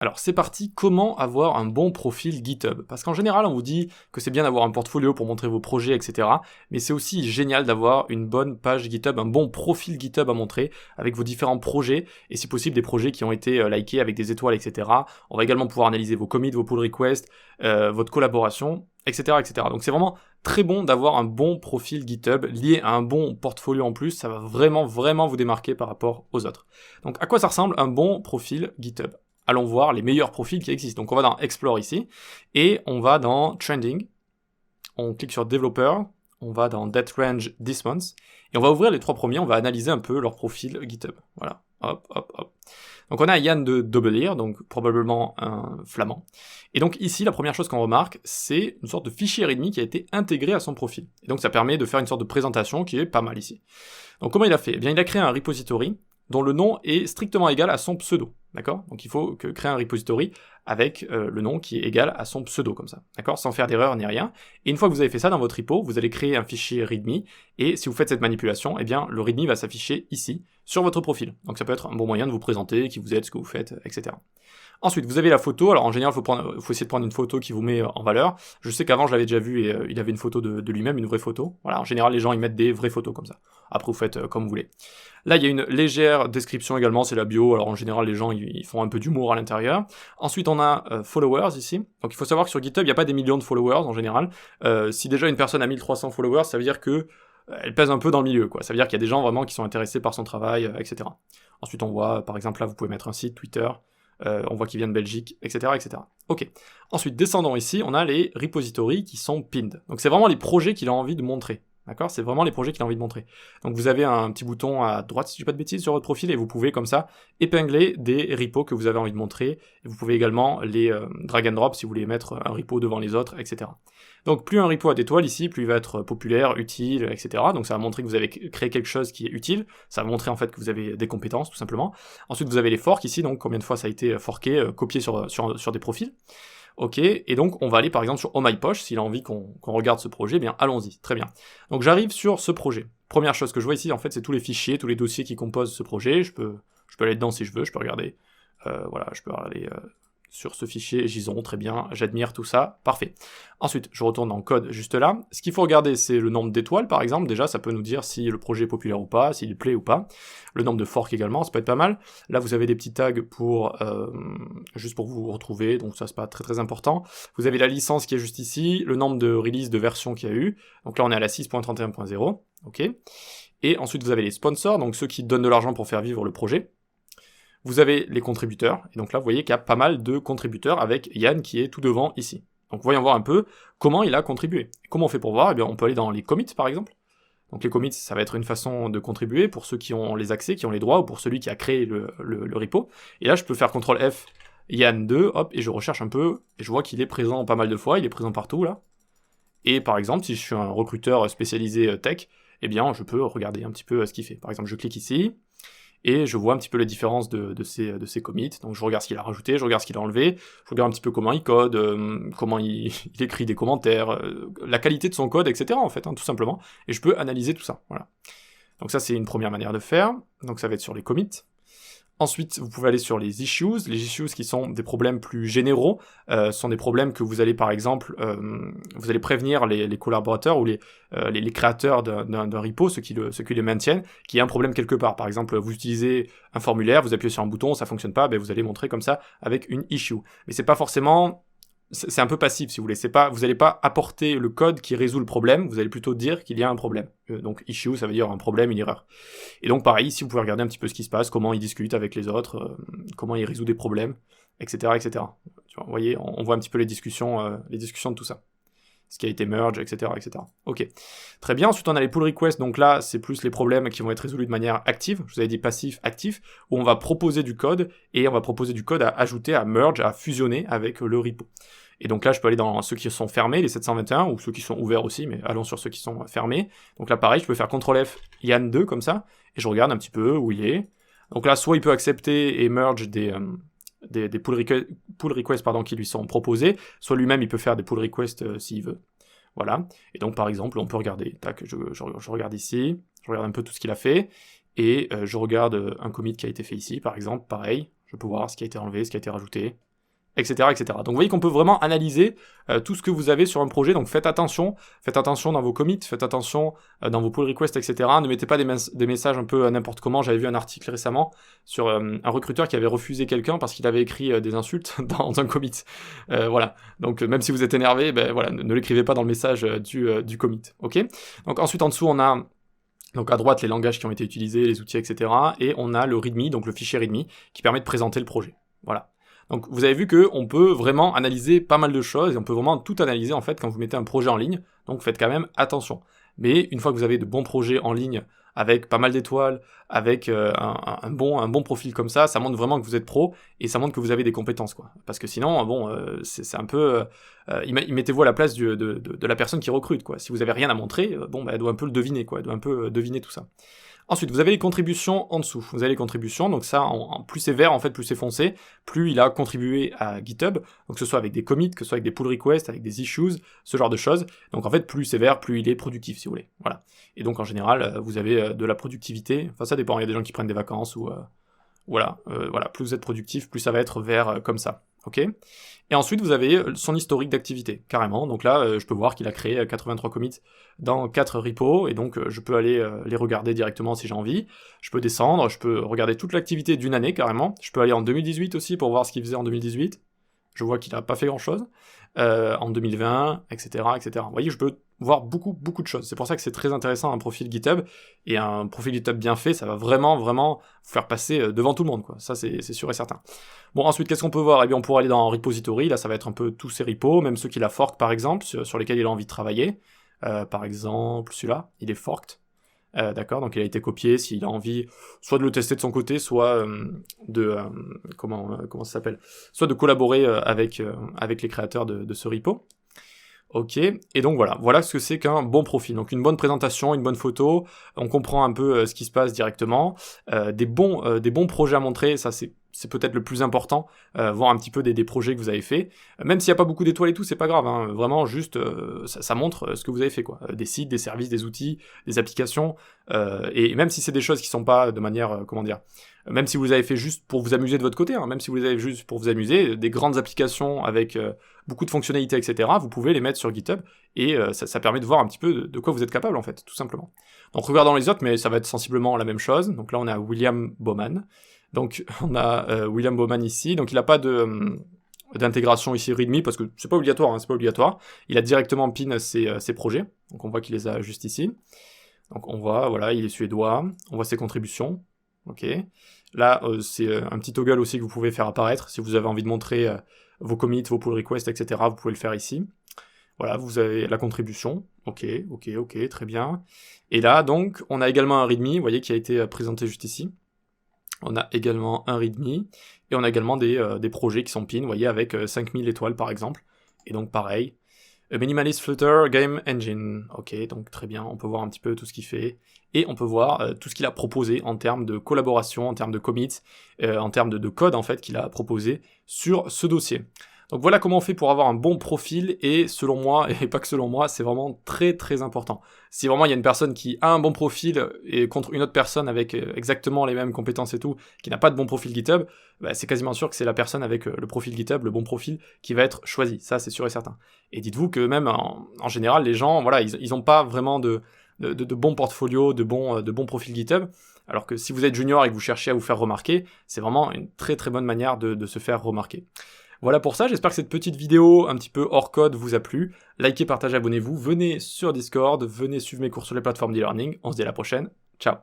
Alors c'est parti, comment avoir un bon profil GitHub? Parce qu'en général on vous dit que c'est bien d'avoir un portfolio pour montrer vos projets, etc. Mais c'est aussi génial d'avoir une bonne page GitHub, un bon profil GitHub à montrer avec vos différents projets et si possible des projets qui ont été likés avec des étoiles, etc. On va également pouvoir analyser vos commits, vos pull requests, votre collaboration, etc., etc. Donc c'est vraiment très bon d'avoir un bon profil GitHub lié à un bon portfolio en plus, ça va vraiment vous démarquer par rapport aux autres. Donc à quoi ça ressemble un bon profil GitHub? Allons voir les meilleurs profils qui existent. Donc on va dans Explore ici, et on va dans Trending, on clique sur Developer, on va dans Date Range This Month, et on va ouvrir les trois premiers, on va analyser un peu leur profil GitHub. Voilà, hop, hop, hop. Donc on a Yann de Double Ear, donc probablement un flamand. Et donc ici, la première chose qu'on remarque, c'est une sorte de fichier README qui a été intégré à son profil. Et donc ça permet de faire une sorte de présentation qui est pas mal ici. Donc comment il a fait? Eh bien il a créé un repository dont le nom est strictement égal à son pseudo, d'accord? Donc il faut créer un repository avec le nom qui est égal à son pseudo, comme ça, d'accord? Sans faire d'erreur ni rien. Et une fois que vous avez fait ça dans votre repo, vous allez créer un fichier README, et si vous faites cette manipulation, eh bien le README va s'afficher ici, sur votre profil. Donc ça peut être un bon moyen de vous présenter, qui vous êtes, ce que vous faites, etc. Ensuite, vous avez la photo. Alors en général, faut essayer de prendre une photo qui vous met en valeur. Je sais qu'avant, je l'avais déjà vu et il avait une photo de lui-même, une vraie photo. Voilà, en général, les gens ils mettent des vraies photos comme ça. Après, vous faites comme vous voulez. Là, il y a une légère description également, c'est la bio. Alors en général, les gens ils font un peu d'humour à l'intérieur. Ensuite, on a followers ici. Donc il faut savoir que sur GitHub, il n'y a pas des millions de followers en général. Si déjà une personne a 1300 followers, ça veut dire que elle pèse un peu dans le milieu, quoi. Ça veut dire qu'il y a des gens vraiment qui sont intéressés par son travail, etc. Ensuite, on voit, par exemple, là, vous pouvez mettre un site, Twitter. On voit qu'il vient de Belgique, etc., etc. Ok. Ensuite, descendons ici, on a les repositories qui sont pinned. Donc c'est vraiment les projets qu'il a envie de montrer. D'accord? C'est vraiment les projets qu'il a envie de montrer. Donc vous avez un petit bouton à droite, si je dis pas de bêtises, sur votre profil, et vous pouvez comme ça épingler des repos que vous avez envie de montrer. Et vous pouvez également les drag and drop si vous voulez mettre un repo devant les autres, etc. Donc plus un repo a d'étoiles ici, plus il va être populaire, utile, etc. Donc ça va montrer que vous avez créé quelque chose qui est utile. Ça va montrer en fait que vous avez des compétences, tout simplement. Ensuite vous avez les forks ici, donc combien de fois ça a été forké, copié sur des profils. Ok, et donc on va aller par exemple sur Oh My Posh, s'il a envie qu'on regarde ce projet, eh bien allons-y, très bien. Donc j'arrive sur ce projet. Première chose que je vois ici, en fait, c'est tous les fichiers, tous les dossiers qui composent ce projet. Je peux aller dedans si je veux, je peux regarder. Voilà, je peux aller sur ce fichier JSON, très bien, j'admire tout ça, parfait. Ensuite, je retourne en code juste là. Ce qu'il faut regarder, c'est le nombre d'étoiles, par exemple. Déjà, ça peut nous dire si le projet est populaire ou pas, s'il plaît ou pas. Le nombre de forks également, ça peut être pas mal. Là, vous avez des petits tags pour juste pour vous retrouver, donc ça, c'est pas très très important. Vous avez la licence qui est juste ici, le nombre de releases de versions qu'il y a eu. Donc là, on est à la 6.31.0, ok. Et ensuite, vous avez les sponsors, donc ceux qui donnent de l'argent pour faire vivre le projet. Vous avez les contributeurs, et donc là vous voyez qu'il y a pas mal de contributeurs avec Yann qui est tout devant ici. Donc voyons voir un peu comment il a contribué. Comment on fait pour voir? Eh bien on peut aller dans les commits par exemple. Donc les commits, ça va être une façon de contribuer pour ceux qui ont les accès, qui ont les droits, ou pour celui qui a créé le repo. Et là je peux faire CTRL F, Yann 2, hop, et je recherche un peu, et je vois qu'il est présent pas mal de fois, il est présent partout là. Et par exemple, si je suis un recruteur spécialisé tech, eh bien je peux regarder un petit peu ce qu'il fait. Par exemple, je clique ici, et je vois un petit peu les différences de ces commits. Donc je regarde ce qu'il a rajouté, je regarde ce qu'il a enlevé, je regarde un petit peu comment il code, comment il écrit des commentaires, la qualité de son code, etc. en fait, hein, tout simplement. Et je peux analyser tout ça, voilà. Donc ça c'est une première manière de faire, donc ça va être sur les commits. Ensuite, vous pouvez aller sur les issues qui sont des problèmes plus généraux, sont des problèmes que vous allez par exemple, vous allez prévenir les collaborateurs ou les créateurs d'un repo, ceux qui les maintiennent, qu'il y a un problème quelque part. Par exemple, vous utilisez un formulaire, vous appuyez sur un bouton, ça fonctionne pas, ben vous allez montrer comme ça avec une issue. Mais c'est pas forcément... C'est un peu passif, si vous voulez. Vous n'allez pas apporter le code qui résout le problème, vous allez plutôt dire qu'il y a un problème. Donc issue, ça veut dire un problème, une erreur. Et donc pareil, ici vous pouvez regarder un petit peu ce qui se passe, comment il discute avec les autres, comment il résout des problèmes, etc., etc. Tu vois, vous voyez, on voit un petit peu les discussions de tout ça. Ce qui a été merge, etc., etc. Ok. Très bien, ensuite on a les pull requests, donc là c'est plus les problèmes qui vont être résolus de manière active, je vous avais dit passif, actif, où on va proposer du code, et on va proposer du code à ajouter, à merge, à fusionner avec le repo. Et donc là je peux aller dans ceux qui sont fermés, les 721, ou ceux qui sont ouverts aussi, mais allons sur ceux qui sont fermés. Donc là pareil, je peux faire CTRL F, Yann 2 comme ça, et je regarde un petit peu où il est. Donc là soit il peut accepter et merge des pull requests qui lui sont proposés, soit lui-même il peut faire des pull requests s'il veut. Voilà, et donc par exemple on peut regarder, tac, je regarde ici, je regarde un peu tout ce qu'il a fait, et je regarde un commit qui a été fait ici, par exemple, pareil, je peux voir ce qui a été enlevé, ce qui a été rajouté, etc., etc. Donc vous voyez qu'on peut vraiment analyser tout ce que vous avez sur un projet, donc faites attention dans vos commits, faites attention dans vos pull requests, etc. Ne mettez pas des messages un peu n'importe comment. J'avais vu un article récemment sur un recruteur qui avait refusé quelqu'un parce qu'il avait écrit des insultes dans un commit. Voilà, donc même si vous êtes énervé, ben voilà, ne l'écrivez pas dans le message du commit, ok. Donc ensuite en dessous on a donc à droite les langages qui ont été utilisés, les outils, etc. Et on a le readme, donc le fichier readme, qui permet de présenter le projet. Voilà. Donc vous avez vu qu'on peut vraiment analyser pas mal de choses, et on peut vraiment tout analyser en fait quand vous mettez un projet en ligne, donc faites quand même attention. Mais une fois que vous avez de bons projets en ligne, avec pas mal d'étoiles, avec un bon profil comme ça montre vraiment que vous êtes pro, et ça montre que vous avez des compétences, quoi. Parce que sinon, bon, c'est un peu... mettez-vous à la place de la personne qui recrute, quoi. Si vous avez rien à montrer, bon, bah, elle doit un peu le deviner, quoi. Elle doit un peu deviner tout ça. Ensuite, vous avez les contributions en dessous. Vous avez les contributions, donc ça, plus c'est vert, en fait, plus c'est foncé, plus il a contribué à GitHub, donc que ce soit avec des commits, que ce soit avec des pull requests, avec des issues, ce genre de choses. Donc en fait, plus c'est vert, plus il est productif, si vous voulez. Voilà. Et donc en général, vous avez de la productivité. Enfin, ça dépend. Il y a des gens qui prennent des vacances ou voilà. Plus vous êtes productif, plus ça va être vert comme ça. Ok. Et ensuite, vous avez son historique d'activité, carrément. Donc là, je peux voir qu'il a créé 83 commits dans 4 repos, et donc je peux aller les regarder directement si j'ai envie. Je peux descendre, je peux regarder toute l'activité d'une année, carrément. Je peux aller en 2018 aussi pour voir ce qu'il faisait en 2018. Je vois qu'il n'a pas fait grand-chose. En 2020, etc., etc. Vous voyez, je peux voir beaucoup de choses. C'est pour ça que c'est très intéressant un profil GitHub, et un profil GitHub bien fait, ça va vraiment vous faire passer devant tout le monde, quoi. Ça, c'est sûr et certain. Bon, ensuite, qu'est-ce qu'on peut voir? Eh bien, on pourra aller dans repository, là, ça va être un peu tous ses repos, même ceux qu'il a fork, par exemple, sur lesquels il a envie de travailler. Par exemple, celui-là, il est forked. D'accord, donc il a été copié, s'il a envie soit de le tester de son côté, soit comment ça s'appelle, soit de collaborer avec les créateurs de ce repo. Ok, et donc voilà ce que c'est qu'un bon profil. Donc une bonne présentation, une bonne photo, on comprend un peu ce qui se passe directement, des bons projets à montrer, ça c'est peut-être le plus important, voir un petit peu des projets que vous avez fait. Même s'il n'y a pas beaucoup d'étoiles et tout, c'est pas grave, hein, vraiment juste ça montre ce que vous avez fait, quoi. Des sites, des services, des outils, des applications, et même si c'est des choses qui sont pas de manière, même si vous les avez fait juste pour vous amuser de votre côté, hein, même si vous les avez juste pour vous amuser, des grandes applications avec beaucoup de fonctionnalités, etc., vous pouvez les mettre sur GitHub, et ça permet de voir un petit peu de quoi vous êtes capable, en fait, tout simplement. Donc regardons les autres, mais ça va être sensiblement la même chose. Donc là, on a William Bowman. Donc on a William Bowman ici, donc il n'a pas d'intégration ici README, parce que c'est pas obligatoire, hein, c'est pas obligatoire. Il a directement pin ses projets, donc on voit qu'il les a juste ici. Donc on voit, voilà, il est suédois, on voit ses contributions, ok. Là, c'est un petit toggle aussi que vous pouvez faire apparaître, si vous avez envie de montrer vos commits, vos pull requests, etc., vous pouvez le faire ici. Voilà, vous avez la contribution, ok, très bien. Et là, donc, on a également un README, vous voyez, qui a été présenté juste ici. On a également un README, et on a également des projets qui sont pin, vous voyez, avec 5000 étoiles par exemple. Et donc pareil, Minimalist Flutter Game Engine, ok, donc très bien, on peut voir un petit peu tout ce qu'il fait, et on peut voir tout ce qu'il a proposé en termes de collaboration, en termes de commits, en termes de code en fait qu'il a proposé sur ce dossier. Donc voilà comment on fait pour avoir un bon profil, et selon moi, et pas que selon moi, c'est vraiment très important. Si vraiment il y a une personne qui a un bon profil et contre une autre personne avec exactement les mêmes compétences et tout, qui n'a pas de bon profil GitHub, bah, c'est quasiment sûr que c'est la personne avec le profil GitHub, le bon profil, qui va être choisi. Ça, c'est sûr et certain. Et dites-vous que même en général, les gens, voilà, ils ont pas vraiment de bons portfolios, de bons profils GitHub. Alors que si vous êtes junior et que vous cherchez à vous faire remarquer, c'est vraiment une très bonne manière de se faire remarquer. Voilà pour ça, j'espère que cette petite vidéo un petit peu hors code vous a plu. Likez, partagez, abonnez-vous, venez sur Discord, venez suivre mes cours sur les plateformes d'e-learning. On se dit à la prochaine.